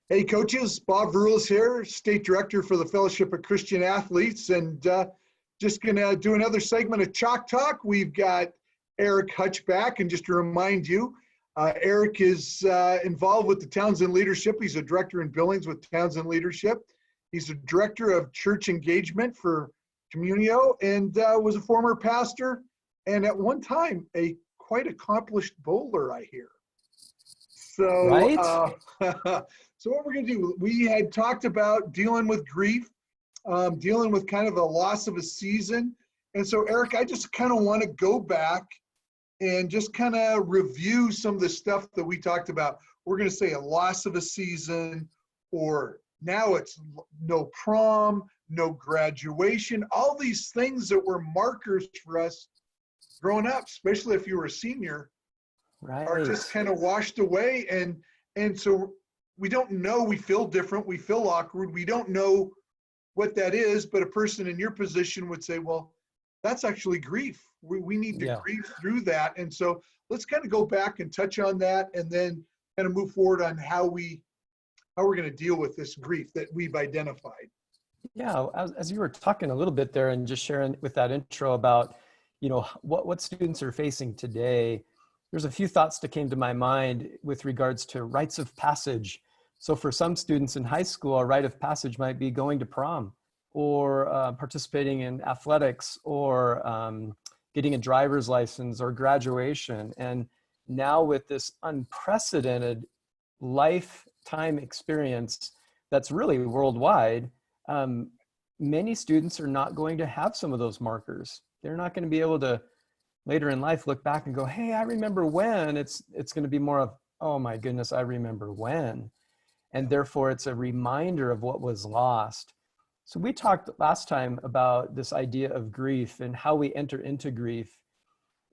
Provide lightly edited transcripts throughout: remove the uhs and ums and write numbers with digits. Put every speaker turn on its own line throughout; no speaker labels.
Hey coaches, Bob Veroulis here, State Director for the Fellowship of Christian Athletes, and just gonna do another segment of Chalk Talk. We've got Eric Hutch back, and just to remind you, Eric is involved with the Townsend Leadership. He's a Director in Billings with Townsend Leadership. He's a Director of Church Engagement for Communio, and was a former pastor, and at one time, a quite accomplished bowler, I hear. So,
right?
So what we're going to do, we had talked about dealing with grief, dealing with kind of the loss of a season. And so, Eric, I just kind of want to go back and just kind of review some of the stuff that we talked about. We're going to say a loss of a season, or now it's no prom, no graduation, all these things that were markers for us growing up, especially if you were a senior,
Right.
are just kind of washed away. And so we don't know, we feel different, we feel awkward, we don't know what that is, but a person in your position would say, well, that's actually grief. We need to grieve through that. And so let's kind of go back and touch on that, and then kind of move forward on how we're going to deal with this grief that we've identified.
Yeah, as you were talking a little bit there and just sharing with that intro about, you know, what students are facing today, there's a few thoughts that came to my mind with regards to rites of passage. So for some students in high school, a rite of passage might be going to prom, or participating in athletics, or getting a driver's license, or graduation. And now with this unprecedented lifetime experience that's really worldwide, many students are not going to have some of those markers. They're not going to be able to later in life look back and go, hey, I remember when. It's going to be more of, oh my goodness, I remember when. And therefore it's a reminder of what was lost. So we talked last time about this idea of grief and how we enter into grief.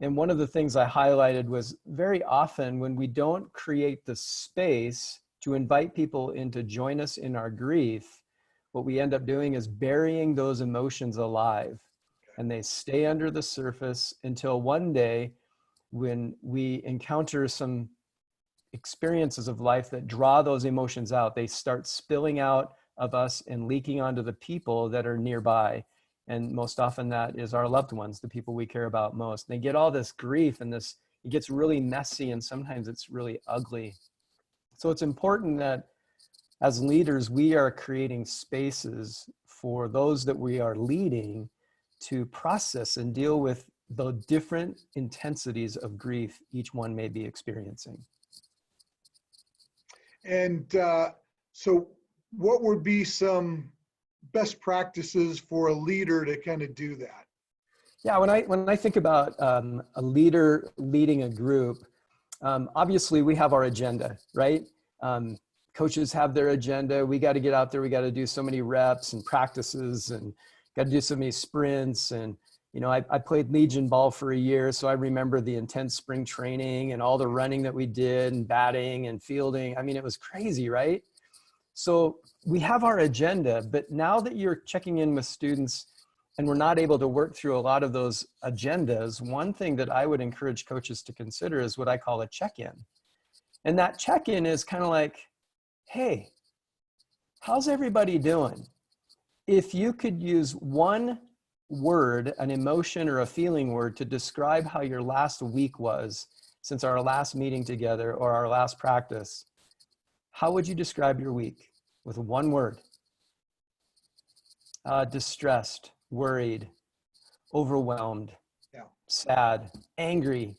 And one of the things I highlighted was, very often when we don't create the space to invite people in to join us in our grief, what we end up doing is burying those emotions alive. And they stay under the surface until one day, when we encounter some experiences of life that draw those emotions out, they start spilling out of us and leaking onto the people that are nearby. And most often that is our loved ones, the people we care about most. They get all this grief, and it gets really messy, and sometimes it's really ugly. So it's important that as leaders, we are creating spaces for those that we are leading to process and deal with the different intensities of grief each one may be experiencing.
And so what would be some best practices for a leader to kind of do that?
Yeah, when I think about a leader leading a group, obviously we have our agenda, right? Coaches have their agenda. We got to get out there. We got to do so many reps and practices, and got to do so many sprints. And, you know, I played Legion ball for a year, so I remember the intense spring training and all the running that we did, and batting and fielding. I mean, it was crazy, right? So we have our agenda, but now that you're checking in with students and we're not able to work through a lot of those agendas, one thing that I would encourage coaches to consider is what I call a check-in. And that check-in is kind of like, hey, how's everybody doing? If you could use one word, an emotion or a feeling word, to describe how your last week was since our last meeting together or our last practice, how would you describe your week with one word? Distressed, worried, overwhelmed, sad, angry,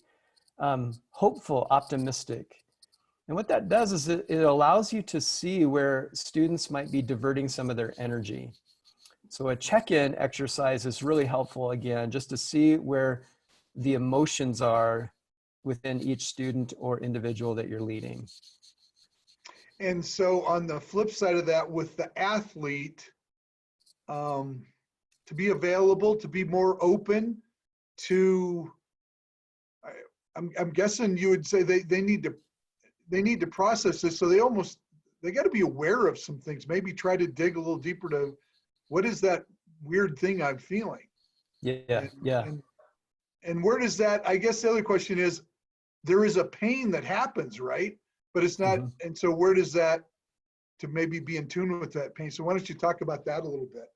hopeful, optimistic. And what that does is it allows you to see where students might be diverting some of their energy. So a check-in exercise is really helpful, again, just to see where the emotions are within each student or individual that you're leading.
And so on the flip side of that, with the athlete, to be available, to be more open to, I'm guessing you would say they need to process this. So they got to be aware of some things, maybe try to dig a little deeper to, what is that weird thing I'm feeling? And where does that, I guess the other question is, there is a pain that happens, right? But it's not, and so where does that maybe be in tune with that pain. So why don't you talk about that a little bit?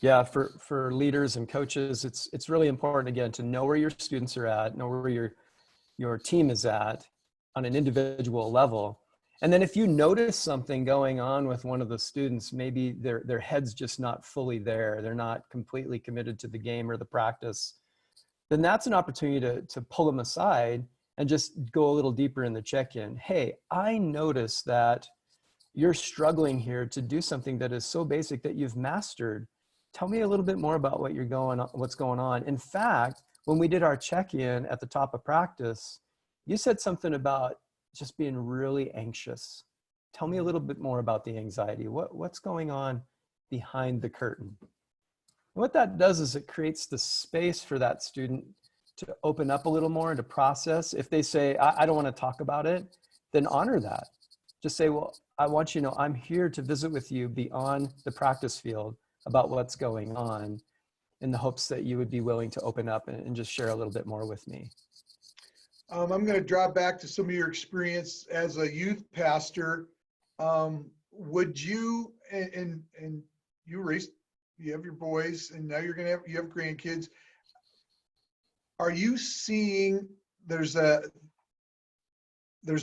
Yeah, for leaders and coaches, it's really important, again, to know where your students are at, know where your team is at on an individual level. And then if you notice something going on with one of the students, maybe their head's just not fully there, they're not completely committed to the game or the practice, then that's an opportunity to pull them aside and just go a little deeper in the check-in. Hey, I notice that you're struggling here to do something that is so basic that you've mastered. Tell me a little bit more about what's going on. In fact, when we did our check-in at the top of practice, you said something about just being really anxious. Tell me a little bit more about the anxiety. What's going on behind the curtain? What that does is it creates the space for that student to open up a little more and to process. If they say, I don't want to talk about it, then honor that. Just say, well, I want you to know I'm here to visit with you beyond the practice field about what's going on, in the hopes that you would be willing to open up and just share a little bit more with me.
I'm going to draw back to some of your experience as a youth pastor. Would you, and you have your boys, and now you have grandkids. Are you seeing there's a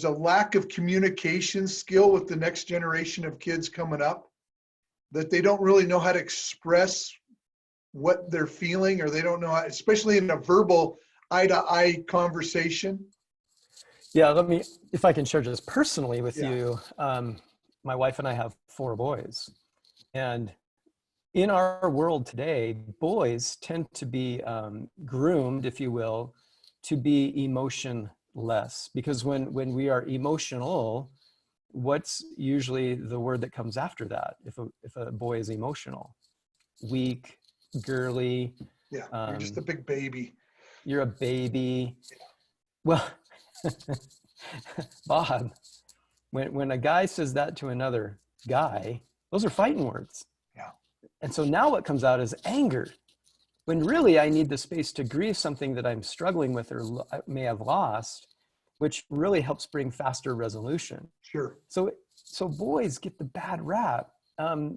lack of communication skill with the next generation of kids coming up, that they don't really know how to express what they're feeling, or they don't know how, especially in a verbal eye-to-eye conversation?
Yeah, if I can share just personally with
Yeah.
you, my wife and I have 4 boys. And in our world today, boys tend to be groomed, if you will, to be emotionless. Because when we are emotional, what's usually the word that comes after that if a boy is emotional? Weak, girly.
Yeah, you're just a big baby.
You're a baby. Well, Bob, when a guy says that to another guy, those are fighting words.
Yeah.
And so now what comes out is anger, when really I need the space to grieve something that I'm struggling with or may have lost, which really helps bring faster resolution.
Sure.
So boys get the bad rap.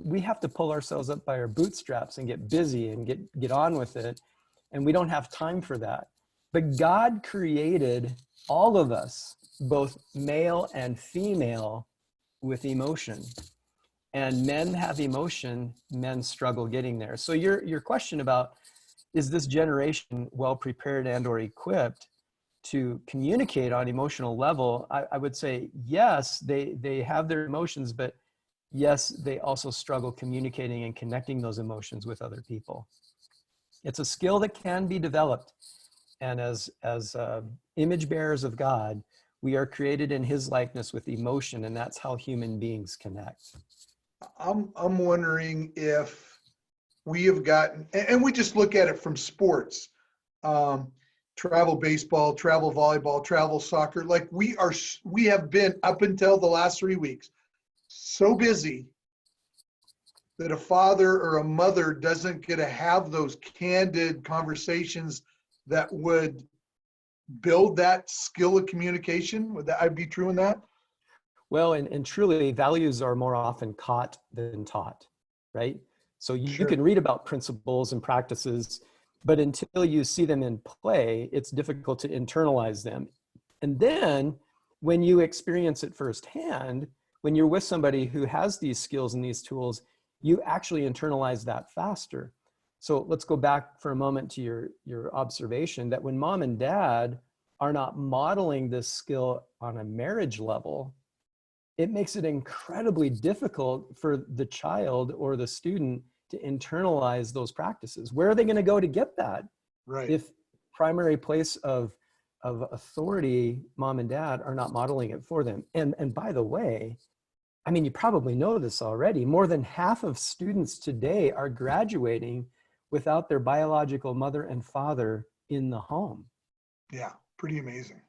We have to pull ourselves up by our bootstraps and get busy and get on with it. And we don't have time for that. But God created all of us, both male and female, with emotion. And men have emotion, men struggle getting there. So your question about, is this generation well prepared and or equipped to communicate on emotional level? I would say yes, they have their emotions, but yes, they also struggle communicating and connecting those emotions with other people. It's a skill that can be developed. And as image bearers of God, we are created in his likeness with emotion, and that's how human beings connect.
I'm wondering if we have gotten, and we just look at it from sports, travel baseball, travel volleyball, travel soccer. Like we have been, up until the last 3 weeks, so busy that a father or a mother doesn't get to have those candid conversations that would build that skill of communication. Would that be true in that?
Well, and truly, values are more often caught than taught, right? So you
Sure.
can read about principles and practices, but until you see them in play, it's difficult to internalize them. And then when you experience it firsthand, when you're with somebody who has these skills and these tools, you actually internalize that faster. So let's go back for a moment to your observation that when mom and dad are not modeling this skill on a marriage level, it makes it incredibly difficult for the child or the student to internalize those practices. Where are they going to go to get that?
Right.
If primary place of authority, mom and dad, are not modeling it for them. And by the way, I mean, you probably know this already, more than half of students today are graduating without their biological mother and father in the home.
Yeah, pretty amazing.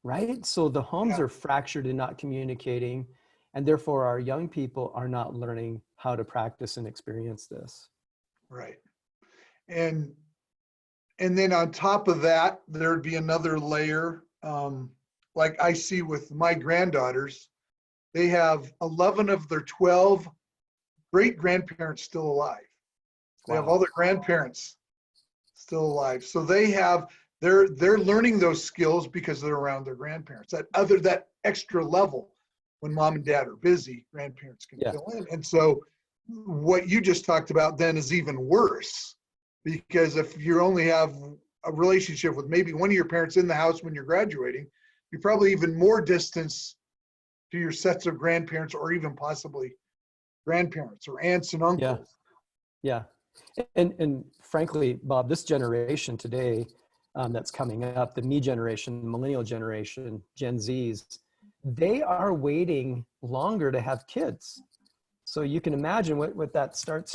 Right? So the homes are fractured and not communicating, and therefore our young people are not learning how to practice and experience this.
Right. And then on top of that, there'd be another layer, like I see with my granddaughters. they have 11 of their 12 great grandparents still alive. They have
Wow.
all their grandparents still alive. So they're learning those skills because they're around their grandparents. That extra level, when mom and dad are busy, grandparents can
Yeah.
fill in. And so what you just talked about then is even worse, because if you only have a relationship with maybe one of your parents in the house when you're graduating, you're probably even more distance to your sets of grandparents, or even possibly grandparents or aunts and
Yeah.
uncles.
Yeah. And frankly, Bob, this generation today that's coming up, the me generation, the millennial generation, Gen Zs, they are waiting longer to have kids. So you can imagine what starts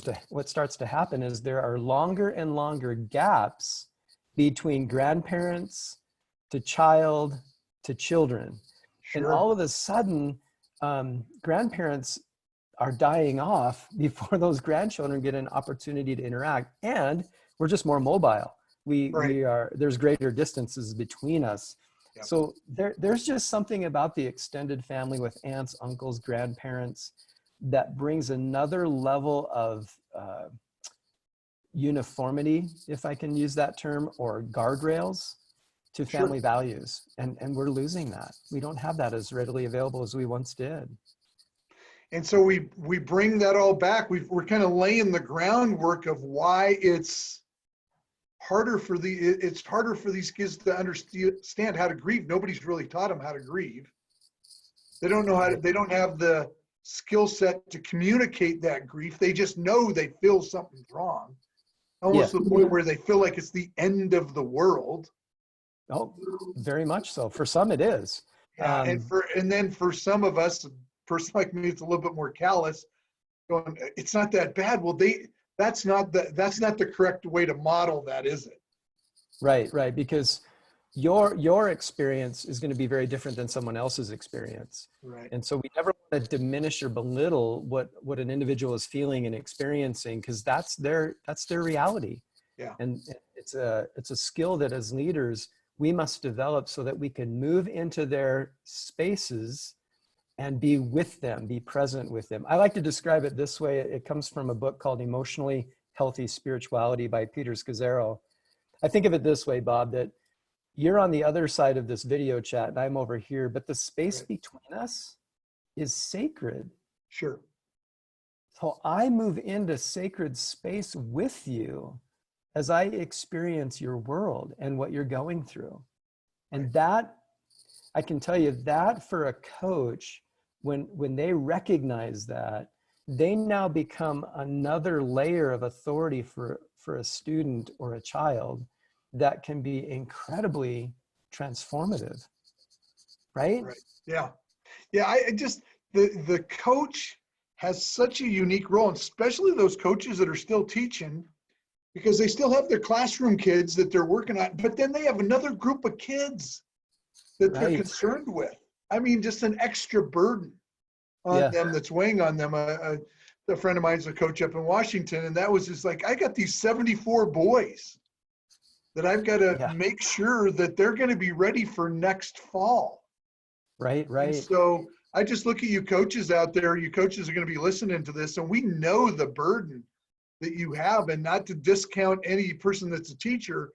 to happen is there are longer and longer gaps between grandparents to child to children. And
Sure.
all of a sudden, grandparents are dying off before those grandchildren get an opportunity to interact. And we're just more mobile. There's greater distances between us.
Yep.
So there's just something about the extended family with aunts, uncles, grandparents that brings another level of uniformity, if I can use that term, or guardrails to family values. And we're losing that. We don't have that as readily available as we once did.
And so we bring that all back. We're kind of laying the groundwork of why it's harder for these kids to understand how to grieve. Nobody's really taught them how to grieve. They don't know they don't have the skill set to communicate that grief. They just know they feel something's wrong, almost to the point where they feel like it's the end of the world.
Oh, very much so. For some it is.
Yeah, and then for some of us, a person like me, it's a little bit more callous, going, it's not that bad. Well, that's not the correct way to model that, is it?
Right. Because your experience is going to be very different than someone else's experience.
Right.
And so we never want to diminish or belittle what an individual is feeling and experiencing, because that's their reality.
Yeah.
And it's a skill that as leaders we must develop so that we can move into their spaces and be with them, be present with them. I like to describe it this way. It comes from a book called Emotionally Healthy Spirituality by Peter Scazzaro. I think of it this way, Bob, that you're on the other side of this video chat and I'm over here, but the space between us is sacred.
Sure.
So I move into sacred space with you as I experience your world and what you're going through. And that, I can tell you that for a coach, when they recognize that, they now become another layer of authority for a student or a child that can be incredibly transformative, right?
Yeah. I just, the coach has such a unique role, and especially those coaches that are still teaching, because they still have their classroom kids that they're working on, but then they have another group of kids that they're concerned with. I mean, just an extra burden on them that's weighing on them. A friend of mine's a coach up in Washington, and that was just like, I got these 74 boys that I've got to make sure that they're going to be ready for next fall.
Right.
And so I just look at you coaches out there. You coaches are going to be listening to this, and we know the burden that you have, and not to discount any person that's a teacher,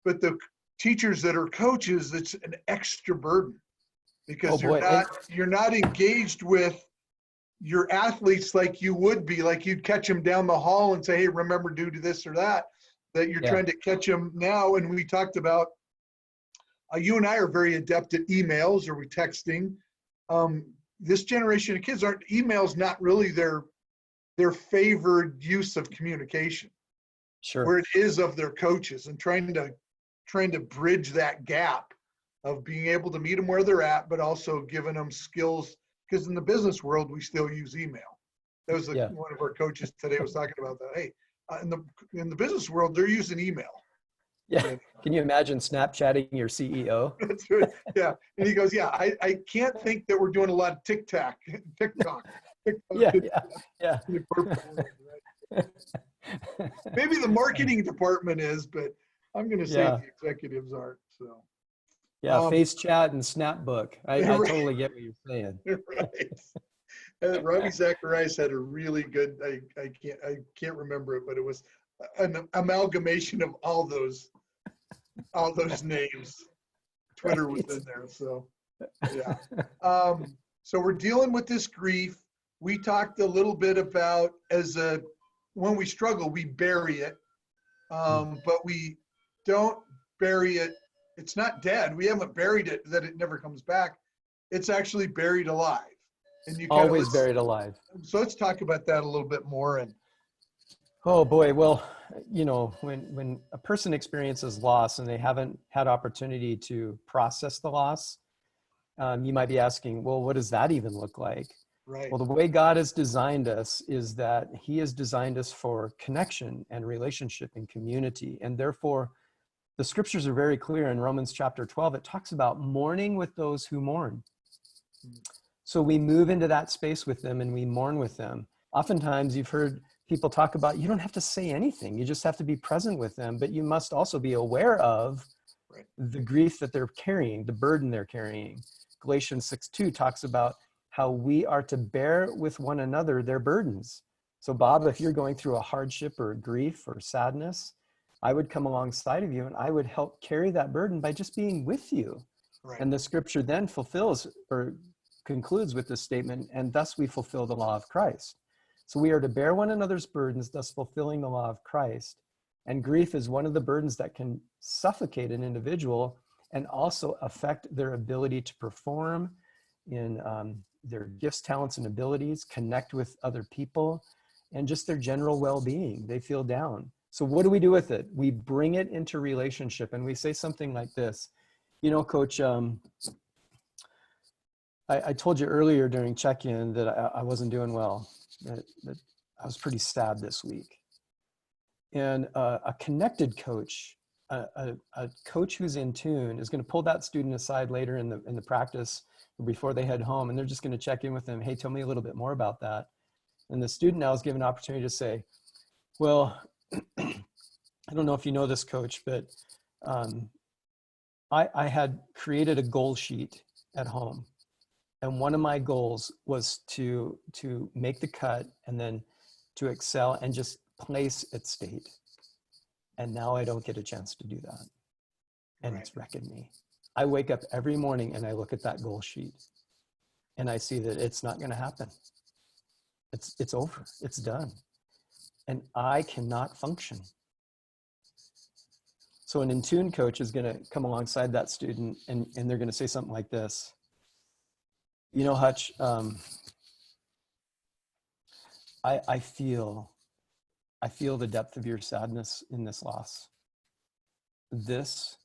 but the teachers that are coaches, it's an extra burden, because you're not engaged with your athletes like you would be, like you'd catch them down the hall and say, hey, remember, do this or that you're trying to catch them now. And we talked about, you and I are very adept at emails, or we texting. This generation of kids aren't, emails not really their favored use of communication.
Sure.
Where it is of their coaches, and trying to bridge that gap of being able to meet them where they're at, but also giving them skills, because in the business world, we still use email. That was one of our coaches today was talking about that. Hey, in the business world, they're using email.
Yeah. Can you imagine Snapchatting your CEO?
That's right. Yeah. And he goes, I can't think that we're doing a lot of TikTok.
Yeah.
Maybe the marketing department is, but I'm going to say the executives aren't. So
Yeah, face chat and snapbook. I
Right.
totally get what you're saying.
Right. Robbie Zacharias had a really good, I can't remember it, but it was an amalgamation of all those names. Twitter was in there. So yeah. So we're dealing with this grief. We talked a little bit about when we struggle, we bury it, but we don't bury it. It's not dead. We haven't buried it that it never comes back. It's actually buried alive. And you kind of
Always buried alive.
So let's talk about that a little bit more. And
Oh boy, well, when a person experiences loss and they haven't had opportunity to process the loss, you might be asking, well, what does that even look like?
right.
Well, the way God has designed us is that he has designed us for connection and relationship and community. And therefore, the scriptures are very clear in Romans chapter 12. It talks about mourning with those who mourn. So we move into that space with them and we mourn with them. Oftentimes you've heard people talk about, you don't have to say anything. You just have to be present with them, but you must also be aware of
Right.
the grief that they're carrying, the burden they're carrying. Galatians 6:2 talks about how we are to bear with one another their burdens. So Bob, if you're going through a hardship or grief or sadness, I would come alongside of you and I would help carry that burden by just being with you.
Right.
And the scripture then fulfills or concludes with this statement, and thus we fulfill the law of Christ. So we are to bear one another's burdens, thus fulfilling the law of Christ. And grief is one of the burdens that can suffocate an individual and also affect their ability to perform in their gifts, talents, and abilities, connect with other people, and just their general well-being. They feel down. So what do we do with it? We bring it into relationship and we say something like this. Coach, I told you earlier during check-in that I wasn't doing well, that I was pretty sad this week. And a connected coach, a coach who's in tune is going to pull that student aside later in the practice before they head home, and they're just going to check in with them. Hey, tell me a little bit more about that. And the student now is given an opportunity to say, well, I don't know if you know this, coach, but I had created a goal sheet at home. And one of my goals was to make the cut and then to excel and just place at state. And now I don't get a chance to do that. And It's wrecking me. I wake up every morning and I look at that goal sheet and I see that it's not going to happen. It's over. It's done. And I cannot function. So an in-tune coach is going to come alongside that student and they're going to say something like this. Hutch, I feel the depth of your sadness in this loss. This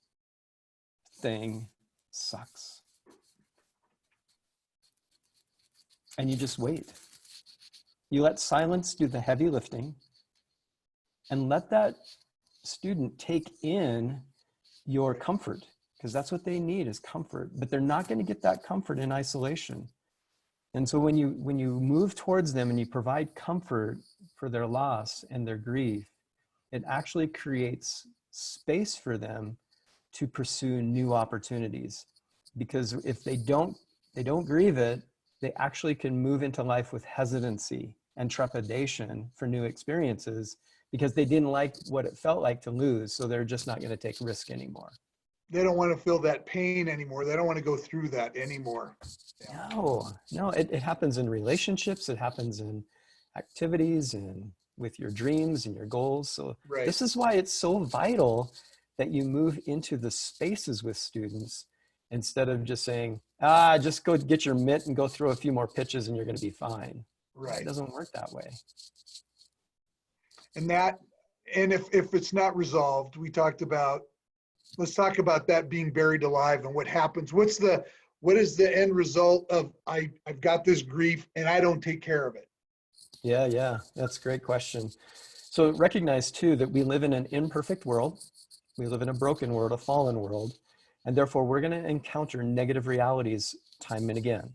thing sucks. And you just wait. You let silence do the heavy lifting and let that student take in your comfort, because that's what they need is comfort, but they're not going to get that comfort in isolation. And so when you move towards them and you provide comfort for their loss and their grief, it actually creates space for them to pursue new opportunities. Because if they don't grieve it, they actually can move into life with hesitancy and trepidation for new experiences because they didn't like what it felt like to lose. So they're just not going to take risk anymore.
They don't want to feel that pain anymore. They don't want to go through that anymore.
Yeah. No, it happens in relationships. It happens in activities and with your dreams and your goals. So This is why it's so vital that you move into the spaces with students instead of just saying, just go get your mitt and go throw a few more pitches and you're going to be fine. Right. It doesn't work that way.
And if it's not resolved, let's talk about that being buried alive and what happens. What is the end result of I've got this grief and I don't take care of it?
Yeah. That's a great question. So recognize too that we live in an imperfect world. We live in a broken world, a fallen world, and therefore we're going to encounter negative realities time and again.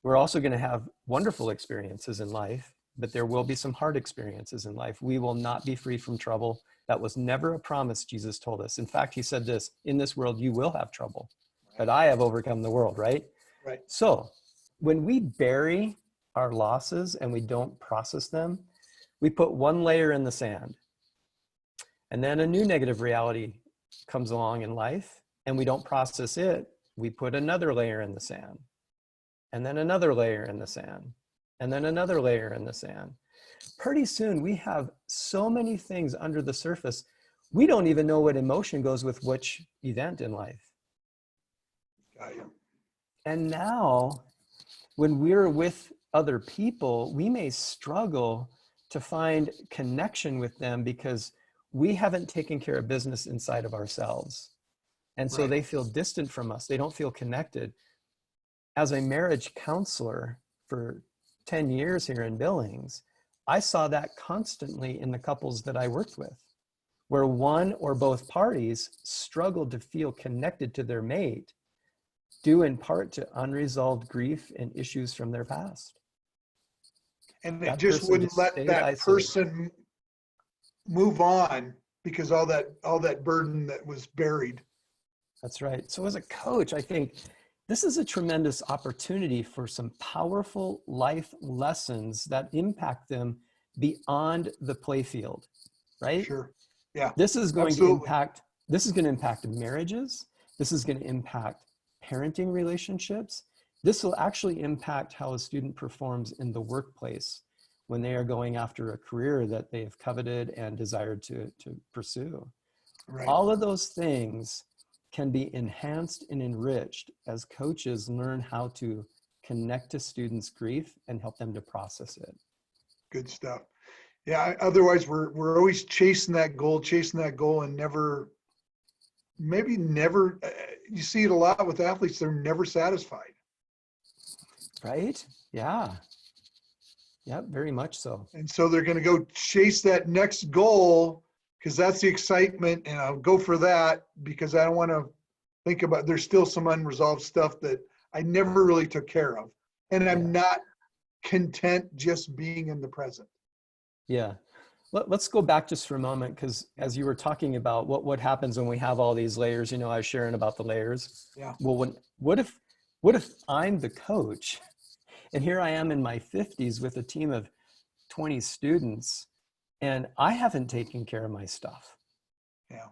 We're also going to have wonderful experiences in life, but there will be some hard experiences in life. We will not be free from trouble. That was never a promise Jesus told us. In fact, he said this, in this world, you will have trouble. but I have overcome the world, right?
Right.
So when we bury our losses and we don't process them, we put one layer in the sand. And then a new negative reality comes along in life and we don't process it. We put another layer in the sand, and then another layer in the sand, and then another layer in the sand. Pretty soon we have so many things under the surface, we don't even know what emotion goes with which event in life.
Got you.
And now when we're with other people, we may struggle to find connection with them because we haven't taken care of business inside of ourselves. And so
Right.
they feel distant from us. They don't feel connected. As a marriage counselor for 10 years here in Billings, I saw that constantly in the couples that I worked with, where one or both parties struggled to feel connected to their mate, due in part to unresolved grief and issues from their past.
And it
That
just
person
wouldn't
just
let
stayed
that
isolated.
person move on because all that burden that was buried.
That's right. So as a coach, I think this is a tremendous opportunity for some powerful life lessons that impact them beyond the playfield, right?
Sure. Yeah.
This is going to
Absolutely.
impact marriages. This is going to impact parenting relationships. This will actually impact how a student performs in the workplace when they are going after a career that they have coveted and desired to pursue.
Right.
All of those things can be enhanced and enriched as coaches learn how to connect to students' grief and help them to process it.
Good stuff. Yeah. Otherwise, we're always chasing that goal, and never. You see it a lot with athletes. They're never satisfied.
Right? Yeah. Yeah, very much so.
And so they're going to go chase that next goal because that's the excitement, and I'll go for that because I don't want to think about, there's still some unresolved stuff that I never really took care of. And I'm not content just being in the present.
Yeah. Let's go back just for a moment, because as you were talking about what happens when we have all these layers, I was sharing about the layers.
Yeah.
Well, what if I'm the coach and here I am in my 50s with a team of 20 students and I haven't taken care of my stuff?
Yeah.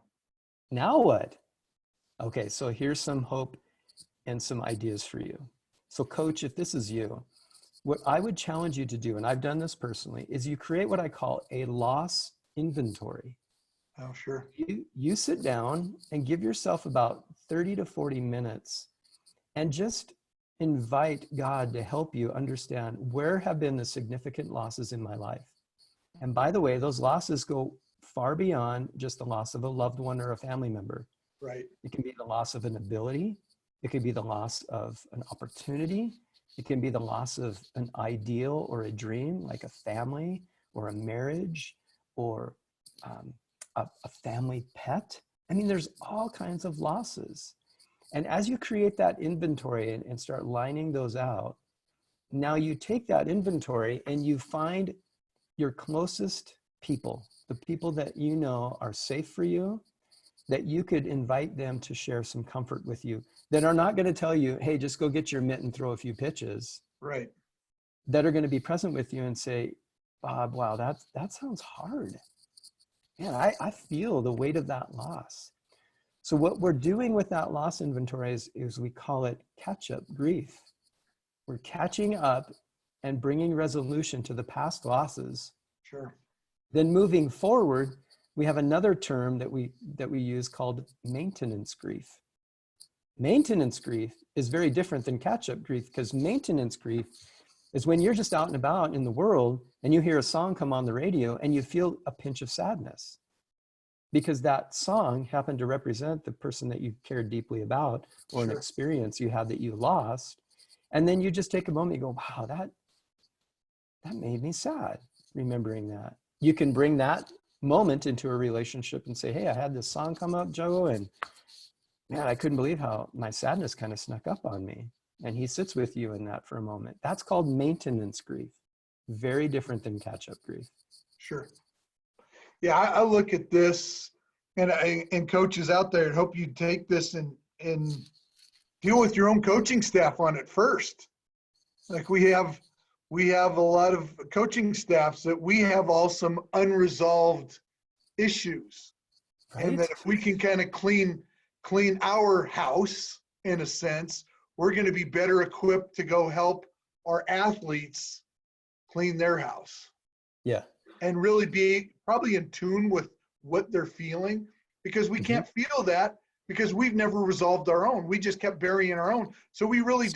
Now what? Okay, so here's some hope and some ideas for you. So coach, if this is you, what I would challenge you to do, and I've done this personally, is you create what I call a loss inventory.
Oh, sure.
You sit down and give yourself about 30 to 40 minutes and just invite God to help you understand where have been the significant losses in my life. And by the way, those losses go far beyond just the loss of a loved one or a family member.
Right.
It can be the loss of an ability. It could be the loss of an opportunity. It can be the loss of an ideal or a dream, like a family or a marriage or a family pet. I mean, there's all kinds of losses. And as you create that inventory and start lining those out, now you take that inventory and you find your closest people, the people that you know are safe for you, that you could invite them to share some comfort with you, that are not going to tell you, hey, just go get your mitt and throw a few pitches.
Right.
That are going to be present with you and say, Bob, wow, that sounds hard. Man, I feel the weight of that loss. So what we're doing with that loss inventory is we call it catch-up grief. We're catching up and bringing resolution to the past losses.
Sure.
Then moving forward, we have another term that we use called maintenance grief. Maintenance grief is very different than catch-up grief, because maintenance grief is when you're just out and about in the world and you hear a song come on the radio and you feel a pinch of sadness because that song happened to represent the person that you cared deeply about, or an experience you had that you lost. And then you just take a moment and go, wow, that made me sad, remembering that. You can bring that moment into a relationship and say, hey, I had this song come up, Joe, and man, I couldn't believe how my sadness kind of snuck up on me. And he sits with you in that for a moment. That's called maintenance grief. Very different than catch-up grief.
Sure. Yeah, I look at this, and coaches out there, and hope you take this and deal with your own coaching staff on it first. Like we have a lot of coaching staffs that we have all some unresolved issues.
Right?
And that if we can kind of clean our house, in a sense, we're going to be better equipped to go help our athletes clean their house.
Yeah.
And really be probably in tune with what they're feeling, because we can't feel that because we've never resolved our own. We just kept burying our own. So we really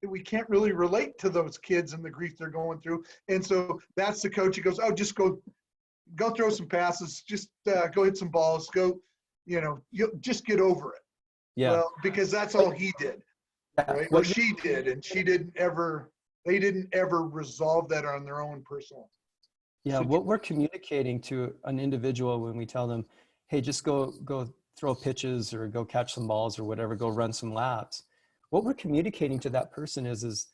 we can't really relate to those kids and the grief they're going through. And so that's the coach who goes, oh, just go throw some passes, just go hit some balls, you'll just get over it.
Yeah.
Well, because that's all he did, right? Or she did, and they didn't ever resolve that on their own personal.
Yeah, what we're communicating to an individual when we tell them, hey, just go throw pitches or go catch some balls or whatever, go run some laps. What we're communicating to that person is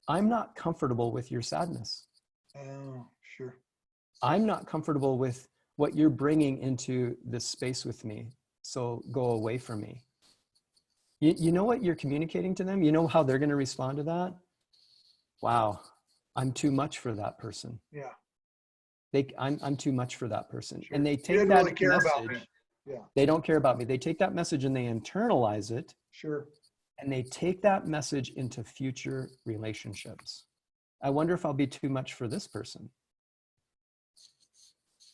I'm not comfortable with your sadness.
Oh, sure.
I'm not comfortable with what you're bringing into this space with me. So go away from me. You know what you're communicating to them? You know how they're going to respond to that? Wow, I'm too much for that person.
Yeah.
I'm too much for that person.
Sure.
And they take that
really care
message.
about me. Yeah.
They don't care about me. They take that message and they internalize it.
Sure.
And they take that message into future relationships. I wonder if I'll be too much for this person.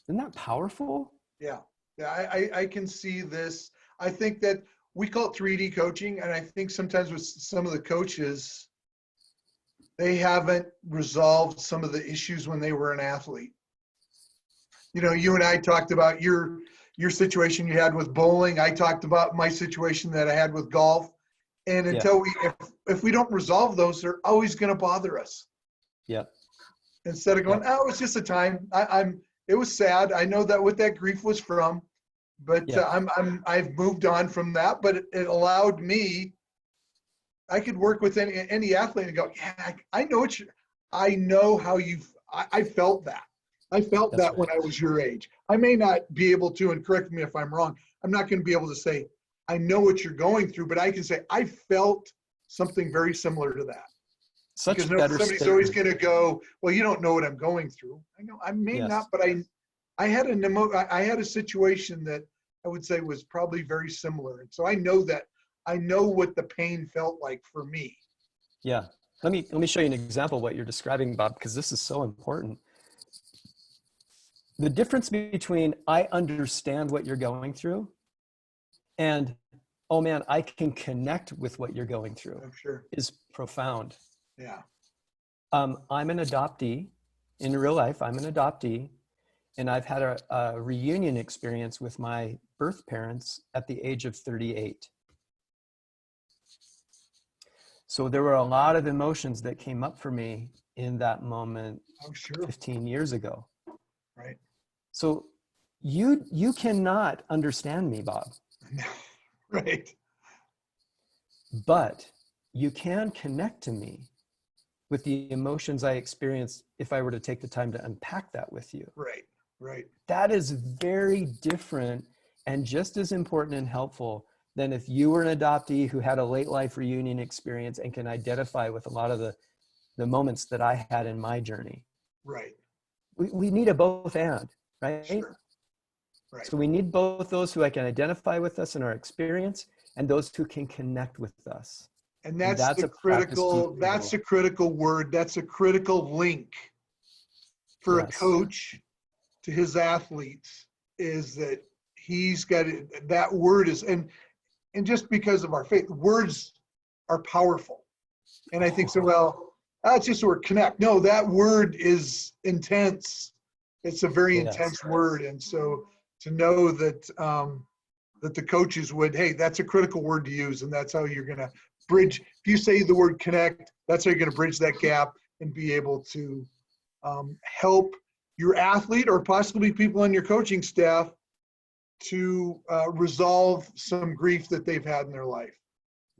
Isn't that powerful?
Yeah. Yeah. I can see this. I think that we call it 3D coaching. And I think sometimes with some of the coaches, they haven't resolved some of the issues when they were an athlete. You and I talked about your situation you had with bowling. I talked about my situation that I had with golf. And until if we don't resolve those, they're always going to bother us.
Yeah.
Instead of going, oh, it's just a time. It was sad. I know that what that grief was from, but I've moved on from that. But it allowed me. I could work with any athlete and go, yeah, I know how I felt that. I felt that when I was your age. I may not be able to, and correct me if I'm wrong, I'm not going to be able to say, I know what you're going through, but I can say, I felt something very similar to that. Because somebody's always going to go, well, you don't know what I'm going through. I know I may not, but I had a situation that I would say was probably very similar. And so I know what the pain felt like for me.
Yeah. Let me show you an example of what you're describing, Bob, because this is so important. The difference between I understand what you're going through and, oh man, I can connect with what you're going through is profound.
Yeah.
I'm an adoptee. In real life, I'm an adoptee. And I've had a reunion experience with my birth parents at the age of 38. So there were a lot of emotions that came up for me in that moment 15 years ago.
Right.
So you cannot understand me, Bob.
Right.
But you can connect to me with the emotions I experienced if I were to take the time to unpack that with you.
Right. Right.
That is very different and just as important and helpful than if you were an adoptee who had a late life reunion experience and can identify with a lot of the moments that I had in my journey.
Right.
We need a both and, right?
Sure. Right.
So we need both those who can identify with us in our experience and those who can connect with us.
And that's the critical word. That's a critical link for a coach to his athletes, is that he's got it. That word is, and just because of our faith, words are powerful. And I think so, well, that's just the word connect. No, that word is intense. It's a very intense word. And so to know that, that the coaches would, hey, that's a critical word to use. And that's how you're going to bridge. If you say the word connect, that's how you're going to bridge that gap and be able to help your athlete or possibly people on your coaching staff to resolve some grief that they've had in their life.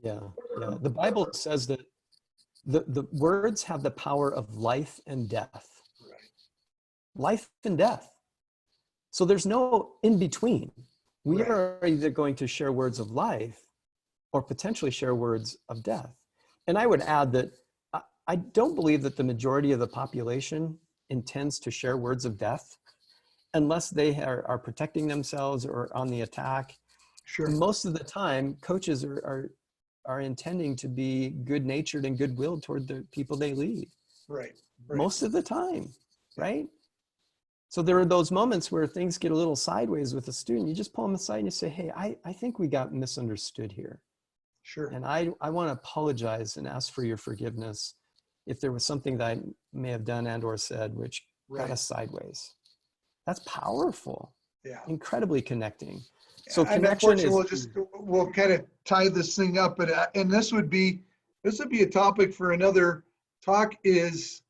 Yeah. The Bible says that the words have the power of life and death.
Right.
Life and death. So there's no in between. We are either going to share words of life or potentially share words of death. And I would add that I don't believe that the majority of the population intends to share words of death unless they are protecting themselves or on the attack.
Sure.
Most of the time, coaches are intending to be good-natured and goodwill toward the people they lead.
Right.
Most of the time, right? So there are those moments where things get a little sideways with a student. You just pull them aside and you say, hey, I think we got misunderstood here.
Sure.
And I want to apologize and ask for your forgiveness if there was something that I may have done and or said which got us sideways. That's powerful.
Yeah.
Incredibly connecting. So
and
connection is,
we'll kind of tie this thing up, and this would be a topic for another talk. Is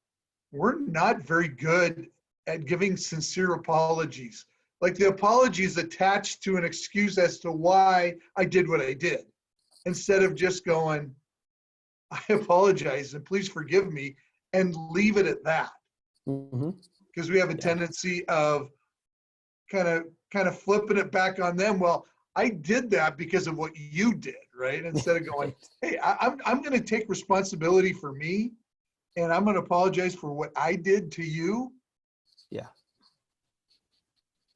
we're not very good at giving sincere apologies. Like the apology is attached to an excuse as to why I did what I did, instead of just going, I apologize and please forgive me, and leave it at that. Because we have a tendency of kind of flipping it back on them. Well, I did that because of what you did, right? Instead of going, hey, I'm going to take responsibility for me, and I'm going to apologize for what I did to you.
Yeah.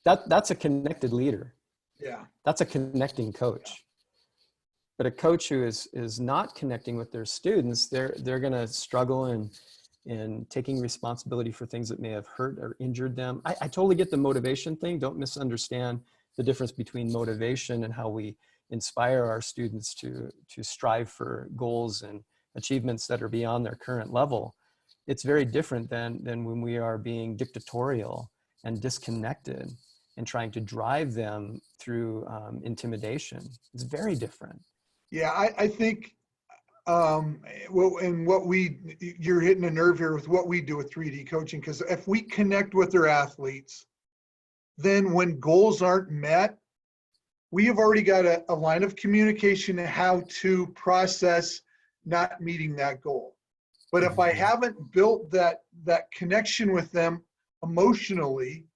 That's a connected leader.
Yeah.
That's a connecting coach. But a coach who is not connecting with their students, they're going to struggle in taking responsibility for things that may have hurt or injured them. I totally get the motivation thing. Don't misunderstand the difference between motivation and how we inspire our students to strive for goals and achievements that are beyond their current level. It's very different than when we are being dictatorial and disconnected and trying to drive them through intimidation. It's very different.
Yeah, I think, well, and you're hitting a nerve here with what we do with 3D coaching, because if we connect with our athletes, then when goals aren't met, we have already got a line of communication on how to process not meeting that goal. But if I haven't built that connection with them emotionally,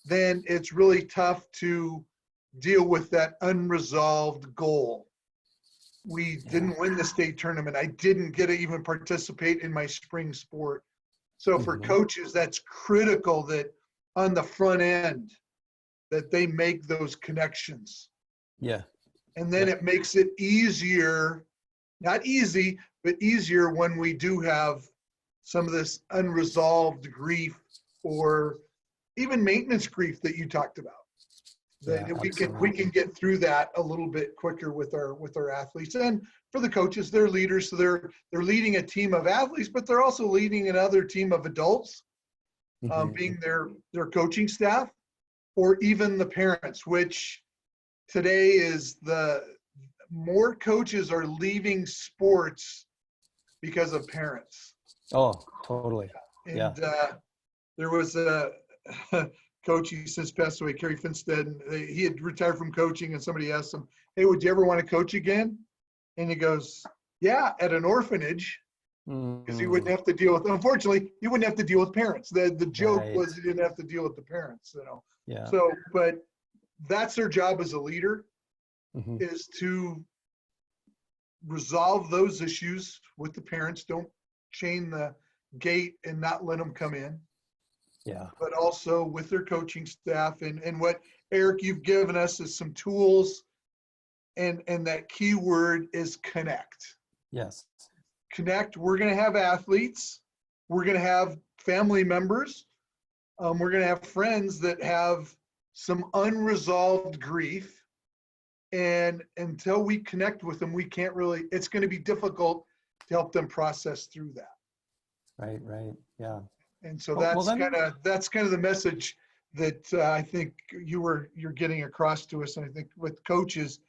then it's really tough to deal with that unresolved goal. We didn't win the state tournament. I didn't get to even participate in my spring sport. So for coaches, that's critical that on the front end, that they make those connections.
Yeah.
And then it makes it easier, not easy, but easier when we do have some of this unresolved grief or even maintenance grief that you talked about. That we can get through that a little bit quicker with our athletes. And for the coaches, they're leaders, so they're leading a team of athletes, but they're also leading another team of adults, being their coaching staff, or even the parents, which today is the more coaches are leaving sports because of parents.
Oh, totally.
And there was a coach, he since passed away, Kerry Finstead, and he had retired from coaching, and somebody asked him, hey, would you ever want to coach again? And he goes, yeah, at an orphanage, because he wouldn't have to deal with, unfortunately, he wouldn't have to deal with parents. The joke was he didn't have to deal with the parents,
Yeah.
So, but that's their job as a leader, is to resolve those issues with the parents. Don't chain the gate and not let them come in.
Yeah.
But also with their coaching staff, and what Eric, you've given us is some tools, and that key word is connect.
Yes.
Connect. We're going to have athletes. We're going to have family members. We're going to have friends that have some unresolved grief. And until we connect with them, we can't really, it's going to be difficult to help them process through that.
Right. Yeah.
And so that's kind of the message that I think you're getting across to us. And I think with coaches,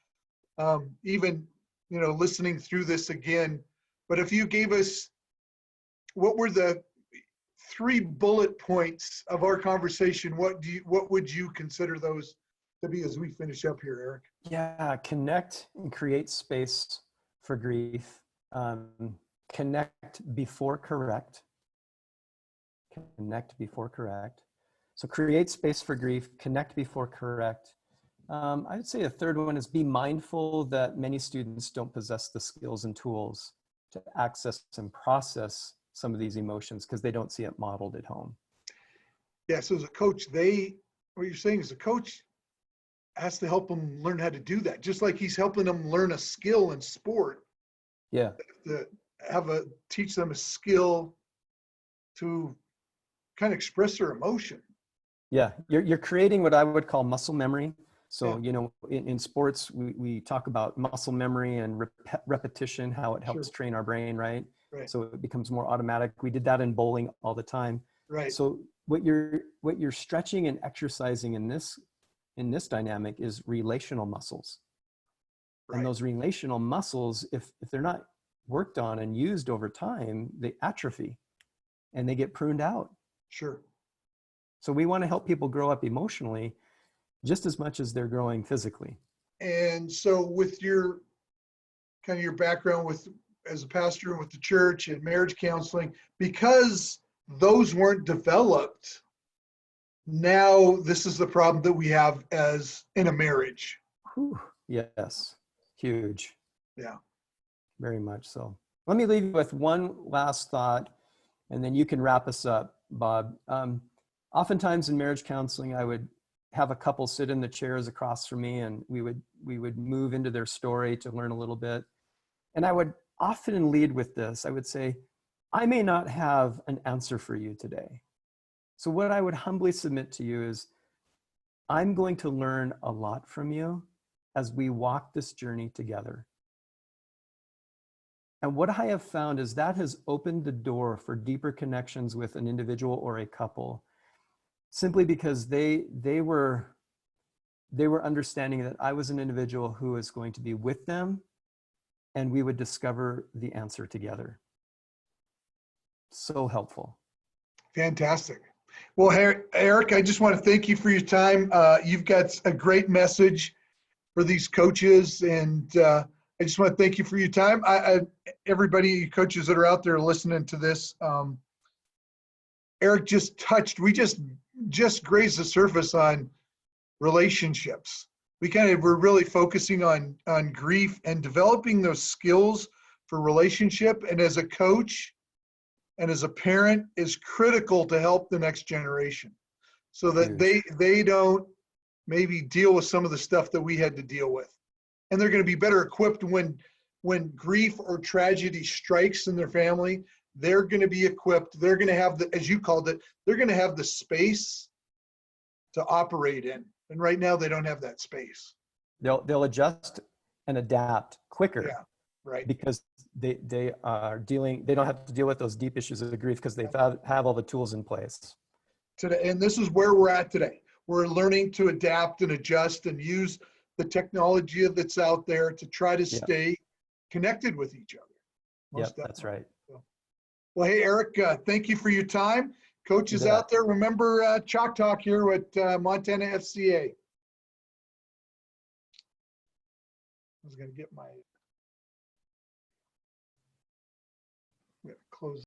even, listening through this again, but if you gave us, what were the 3 bullet points of our conversation, what would you consider those to be as we finish up here, Eric?
Yeah, connect and create space for grief. Connect before correct. Connect before correct. So create space for grief, connect before correct, I'd say a third one is be mindful that many students don't possess the skills and tools to access and process some of these emotions because they don't see it modeled at home.
Yeah, so as a coach, what you're saying is the coach has to help them learn how to do that, just like he's helping them learn a skill in sport.
Yeah.
To teach them a skill to kind of express their emotion.
Yeah, you're creating what I would call muscle memory. So,
Yeah.
you know, in sports, we talk about muscle memory and repetition, how it helps
Sure.
train our brain, right?
Right.
So it becomes more automatic. We did that in bowling all the time.
Right.
So what you're stretching and exercising in this dynamic is relational muscles.
Right.
And those relational muscles, if they're not worked on and used over time, they atrophy and they get pruned out.
Sure.
So we want to help people grow up emotionally just as much as they're growing physically.
And so with your kind of your background as a pastor with the church and marriage counseling, because those weren't developed, now this is the problem that we have as in a marriage.
Whew. Yes, huge.
Yeah.
Very much so. Let me leave you with one last thought, and then you can wrap us up, Bob. Oftentimes in marriage counseling, I would have a couple sit in the chairs across from me, and we would move into their story to learn a little bit. And I would often lead with this. I would say, I may not have an answer for you today. So what I would humbly submit to you is, I'm going to learn a lot from you as we walk this journey together. And what I have found is that has opened the door for deeper connections with an individual or a couple, simply because they were understanding that I was an individual who was going to be with them, and we would discover the answer together. So helpful. Fantastic.
Well, Eric, I just want to thank you for your time. You've got a great message for these coaches, and I just want to thank you for your time. Everybody, coaches that are out there listening to this, Eric we just grazed the surface on relationships. We're really focusing on grief and developing those skills for relationship. And as a coach and as a parent is critical to help the next generation so that they don't maybe deal with some of the stuff that we had to deal with. And they're going to be better equipped when grief or tragedy strikes in their family. They're going to be equipped. They're going to have as you called it, they're going to have the space to operate in. And right now they don't have that space.
They'll adjust and adapt quicker.
Yeah, right.
Because they don't have to deal with those deep issues of grief because they have all the tools in place.
Today, and this is where we're at today. We're learning to adapt and adjust and use the technology that's out there to try to stay connected with each other.
Yep, that's right.
Well, hey, Eric, thank you for your time. Coaches out there, remember Chalk Talk here with Montana FCA. I was going to get my close.